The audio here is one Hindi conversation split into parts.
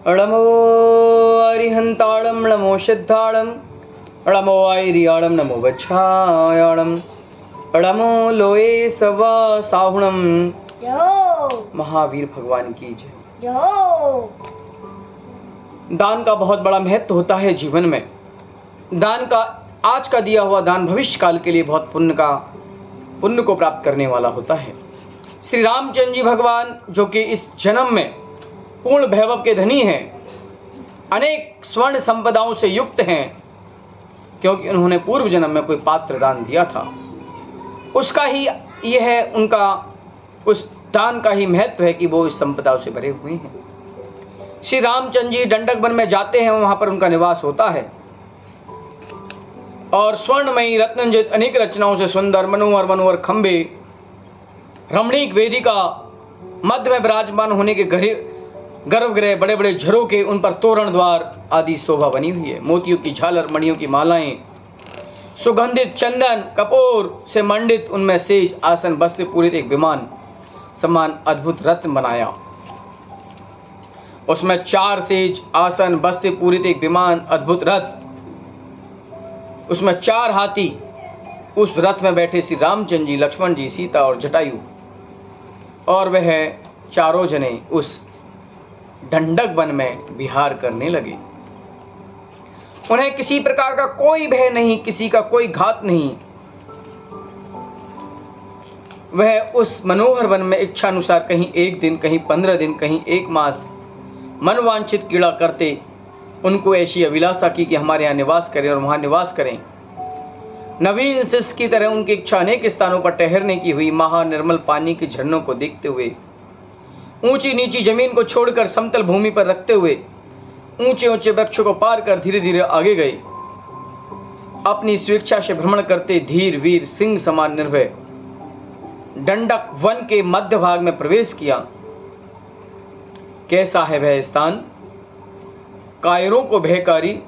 नमो अरिहंताणं नमो सिद्धाणं नमो ऐरियाणं नमो वच्छायाणं नमो लोये सवा साहुणं। महावीर भगवान की जय। दान का बहुत बड़ा महत्व होता है जीवन में। दान का आज का दिया हुआ दान भविष्य काल के लिए बहुत पुण्य को प्राप्त करने वाला होता है। श्री रामचंद्र जी भगवान जो कि इस जन्म में पूर्ण वैभव के धनी हैं, अनेक स्वर्ण संपदाओं से युक्त हैं, क्योंकि उन्होंने पूर्व जन्म में कोई पात्र दान दिया था। उसका ही यह है, उनका उस दान का ही महत्व है कि वो इस संपदाओं से भरे हुए हैं। श्री रामचंद्र जी दंडक वन में जाते हैं, वहां पर उनका निवास होता है और स्वर्णमयी रत्नंजित अनेक रचनाओं से सुंदर मनोहर खंबे, रमणीक वेदिका, मध्य में विराजमान होने के गर्भगृह, बड़े बड़े झरोके, उन पर तोरण द्वार आदि शोभा बनी हुई है। मोतियों की झालर, मणियों की मालाएं, सुगंधित चंदन कपूर से मंडित उनमें सेज आसन बस से पूरित एक विमान समान अद्भुत रत्न बनाया। उसमें 4 सेज आसन बस से पूरित एक विमान अद्भुत रथ, उसमें 4 हाथी, उस रथ में बैठे श्री रामचंद्र जी, लक्ष्मण जी, सीता और जटायु, और वह चारों जने उस दंडक वन में विहार करने लगे। उन्हें किसी प्रकार का कोई भय नहीं, किसी का कोई घात नहीं। वह उस मनोहर वन में इच्छानुसार कहीं 1 दिन, कहीं 15 दिन, कहीं 1 मास मनवांछित क्रीड़ा करते। उनको ऐसी अभिलाषा की कि हमारे यहाँ निवास करें और वहां निवास करें। नवीन शिष्य की तरह उनकी इच्छा अनेक स्थानों पर ठहरने की हुई। महानिर्मल पानी के झरनों को देखते हुए, ऊंची नीची जमीन को छोड़कर समतल भूमि पर रखते हुए, ऊंचे ऊंचे वृक्षों को पार कर धीरे धीरे आगे गए। अपनी स्वेच्छा से भ्रमण करते धीर वीर सिंह समान निर्भय दंडक वन के मध्य भाग में प्रवेश किया। कैसा है वह स्थान! कायरों को भयकारी,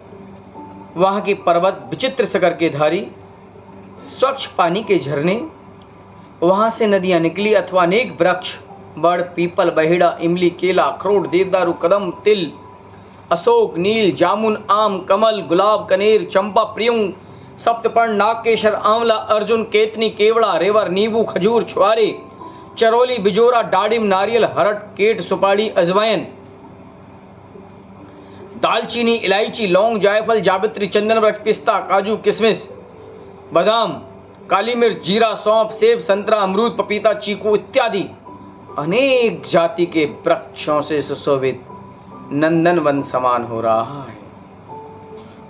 वहां की पर्वत विचित्र सकर के धारी, स्वच्छ पानी के झरने, वहां से नदियां निकली अथवा अनेक वृक्ष, बड़, पीपल, बहेड़ा, इमली, केला, अखरोट, देवदारू, कदम, तिल, अशोक, नील, जामुन, आम, कमल, गुलाब, कनेर, चंपा, प्रियंग, सप्तपर्ण, नागकेशर, आंवला, अर्जुन, केतनी, केवड़ा, रेवर, नींबू, खजूर, छुआरे, चरोली, बिजोरा, डाडिम, नारियल, हरट, केट, सुपारी, अजवाइन, दालचीनी, इलायची, लौंग, जायफल, जावित्री, चंदन वृक्ष, पिस्ता, काजू, किशमिश, बादाम, काली मिर्च, जीरा, सौंफ, सेब, संतरा, अमरूद, पपीता, चीकू इत्यादि अनेक जाति के वृक्षों से सुशोभित नंदनवन समान हो रहा है।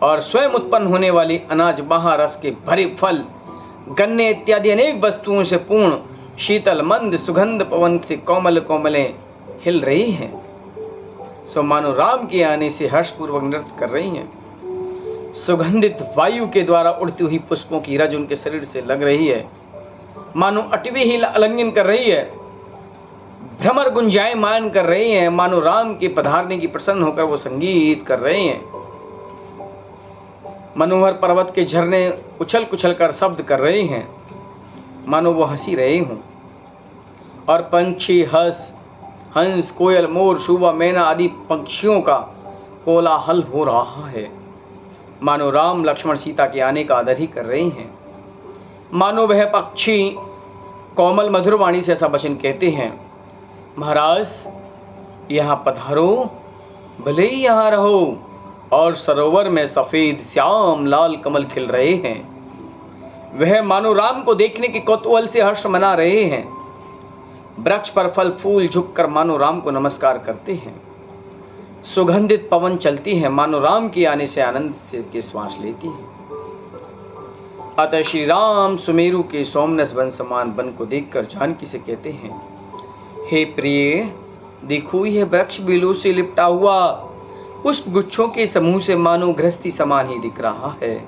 और स्वयं उत्पन्न होने वाली अनाज, महारस के भरे फल, गन्ने इत्यादि अनेक वस्तुओं से पूर्ण शीतल मंद सुगंध पवन से कोमल कोमलें हिल रही हैं। सो मानो राम के आने से हर्षपूर्वक नृत्य कर रही हैं। सुगंधित वायु के द्वारा उड़ती हुई पुष्पों की रज उनके शरीर से लग रही है, मानो अटवी ही आलिंगन कर रही है, भ्रमर गुंजायमान कर रही हैं, मानो राम के पधारने की प्रसन्न होकर वो संगीत कर रहे हैं। मनोहर पर्वत के झरने उछल कुछल कर शब्द कर रहे हैं, मानो वो हंसी रहे हों। और पंछी हंस, कोयल, मोर, शूबा, मैना आदि पक्षियों का कोलाहल हो रहा है, मानो राम लक्ष्मण सीता के आने का आदर ही कर रहे हैं। मानो वह पक्षी कोमल मधुर वाणी से ऐसा वचन कहते हैं, महाराज यहाँ पधारो, भले ही यहाँ रहो। और सरोवर में सफेद श्याम लाल कमल खिल रहे हैं। वह मानो राम को देखने के कौतूहल से हर्ष मना रहे हैं। वृक्ष पर फल फूल झुककर मानो राम को नमस्कार करते हैं। सुगंधित पवन चलती है, मानो राम के आने से आनंद से के श्वास लेती है। अतः श्री राम सुमेरु के सोमनस वन समान वन को देखकर जानकी से कहते हैं, हे प्रिय, देखो यह वृक्ष बेलों से लिपटा हुआ पुष्प गुच्छों के समूह से मानो गृहस्थी समान ही दिख रहा है।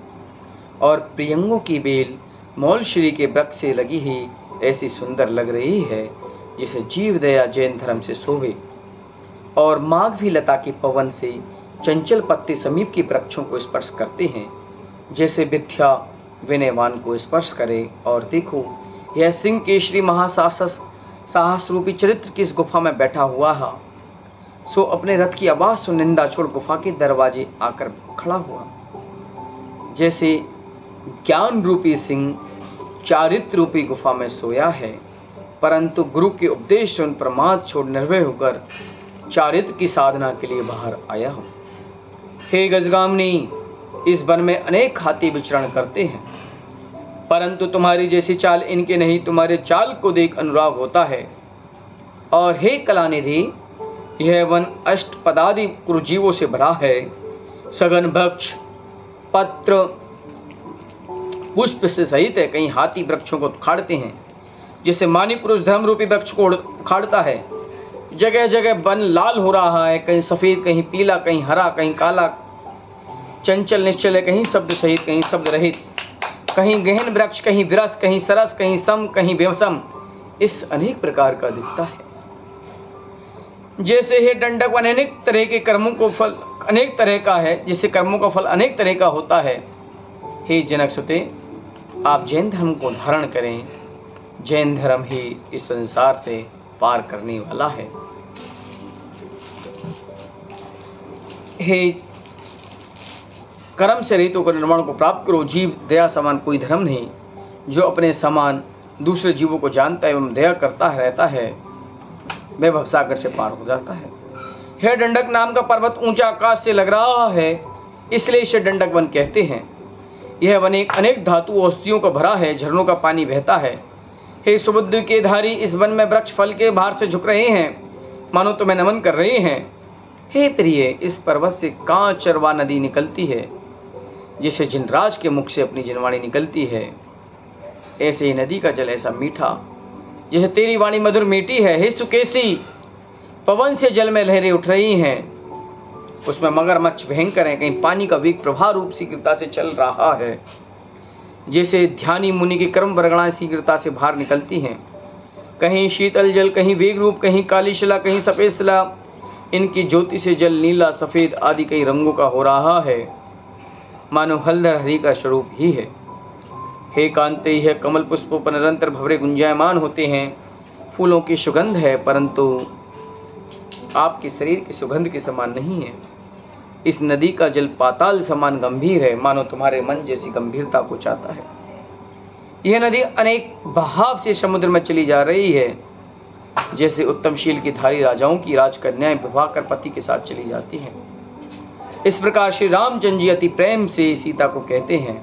और प्रियंगों की बेल मौलश्री के वृक्ष से लगी ही ऐसी सुंदर लग रही है जिसे जीव दया जैन धर्म से शोभे। और माघवी लता के पवन से चंचल पत्ते समीप के वृक्षों को स्पर्श करते हैं, जैसे विद्या विनयवान को स्पर्श करे। और देखो, यह सिंह केशरी महासाहस रूपी चरित्र की इस गुफा में बैठा हुआ है। सो अपने रथ की आवाज़ सुन निंदा छोड़ गुफा के दरवाजे आकर खड़ा हुआ। जैसे ज्ञान रूपी सिंह चारित्र रूपी गुफा में सोया है, परंतु गुरु के उपदेश सुन प्रमाद छोड़ निर्भय होकर चारित्र की साधना के लिए बाहर आया हूँ। हे गजगामिनी, इस वन में अनेक हाथी विचरण करते हैं, परंतु तुम्हारी जैसी चाल इनके नहीं। तुम्हारे चाल को देख अनुराग होता है। और हे कलानिधि, यह वन अष्टपदादि कुरुजीवों से भरा है। सघन वृक्ष पत्र पुष्प से सहित है। कहीं हाथी वृक्षों को उखाड़ते हैं, जिसे मानी पुरुष धर्म रूपी वृक्ष को उखाड़ता है। जगह जगह वन लाल हो रहा है, कहीं सफ़ेद, कहीं पीला, कहीं हरा, कहीं काला। चंचल निश्चल है, कहीं शब्द सहित, कहीं शब्द रहित। कहीं गहन वृक्ष, कहीं विरस, कहीं सरस, कहीं सम, कहीं बेवसम। इस अनेक प्रकार का दिखता है। जैसे हे दंडक वन अनेक तरह के कर्मों को फल अनेक तरह का है, जिससे कर्मों का फल अनेक तरह का होता है। हे जनक सुते, आप जैन धर्म को धारण करें। जैन धर्म ही इस संसार से पार करने वाला है। हे कर्म से रहित होकर निर्वाण को प्राप्त करो। जीव दया समान कोई धर्म नहीं। जो अपने समान दूसरे जीवों को जानता है एवं दया करता रहता है, वह भवसागर से पार हो जाता है। हे दंडक नाम का पर्वत ऊंचा आकाश से लग रहा है, इसलिए इसे दंडक वन कहते हैं। यह वन एक अनेक धातु औषधियों का भरा है। झरनों का पानी बहता है। हे सुबुद्ध के धारी, इस वन में वृक्ष फल के भार से झुक रहे हैं, मानो तुम्हें नमन कर रहे हैं। हे प्रिय, इस पर्वत से कांचरवा नदी निकलती है, जिसे जिनराज के मुख से अपनी जिनवाणी निकलती है। ऐसे ही नदी का जल ऐसा मीठा, जैसे तेरी वाणी मधुर मीठी है। हे सुकेशी, पवन से जल में लहरें उठ रही हैं, उसमें मगरमच्छ भयंकर हैं। कहीं पानी का वेग प्रवाह रूप शीघ्रता से चल रहा है, जैसे ध्यानी मुनि की कर्म वर्गणाएं शीघ्रता से बाहर निकलती हैं। कहीं शीतल जल, कहीं वेग रूप, कहीं काली शिला, कहीं सफ़ेद शिला। इनकी ज्योति से जल नीला, सफ़ेद आदि कई रंगों का हो रहा है, मानो हलदर हरि का स्वरूप ही है। हे कांते, यह कमल पुष्पों पर निरंतर भवरे गुंजायमान होते हैं। फूलों की सुगंध है, परंतु आपके शरीर की सुगंध के समान नहीं है। इस नदी का जल पाताल समान गंभीर है, मानो तुम्हारे मन जैसी गंभीरता को चाहता है। यह नदी अनेक बहाव से समुद्र में चली जा रही है, जैसे उत्तमशील की धारी राजाओं की राजकन्याएं विवाह कर पति के साथ चली जाती हैं। इस प्रकार श्री रामचंद्र जी अति प्रेम से सीता को कहते हैं।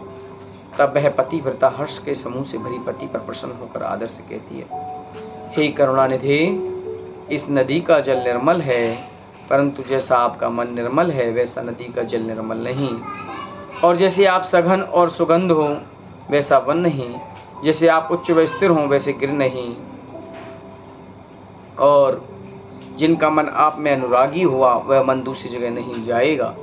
तब वह पतिव्रता हर्ष के समूह से भरी पति पर प्रसन्न होकर आदर से कहती है, हे करुणानिधि, इस नदी का जल निर्मल है, परंतु जैसा आपका मन निर्मल है, वैसा नदी का जल निर्मल नहीं। और जैसे आप सघन और सुगंध हो, वैसा वन नहीं। जैसे आप उच्च व स्थिर हों, वैसे गिर नहीं। और जिनका मन आप में अनुरागी हुआ, वह मन दूसरी जगह नहीं जाएगा।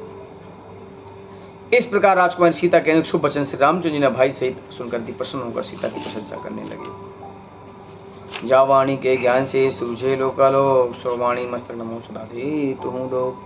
इस प्रकार राजकुमारी सीता के अनेक शुभ वचन श्री रामचंद्र जी ने भाई सहित सुनकर अति प्रसन्न होकर सीता की प्रशंसा करने लगे। जा वाणी के ज्ञान से सूझे लोकालोक, सो वाणी मस्तक नमो सदा दे तुम लोग।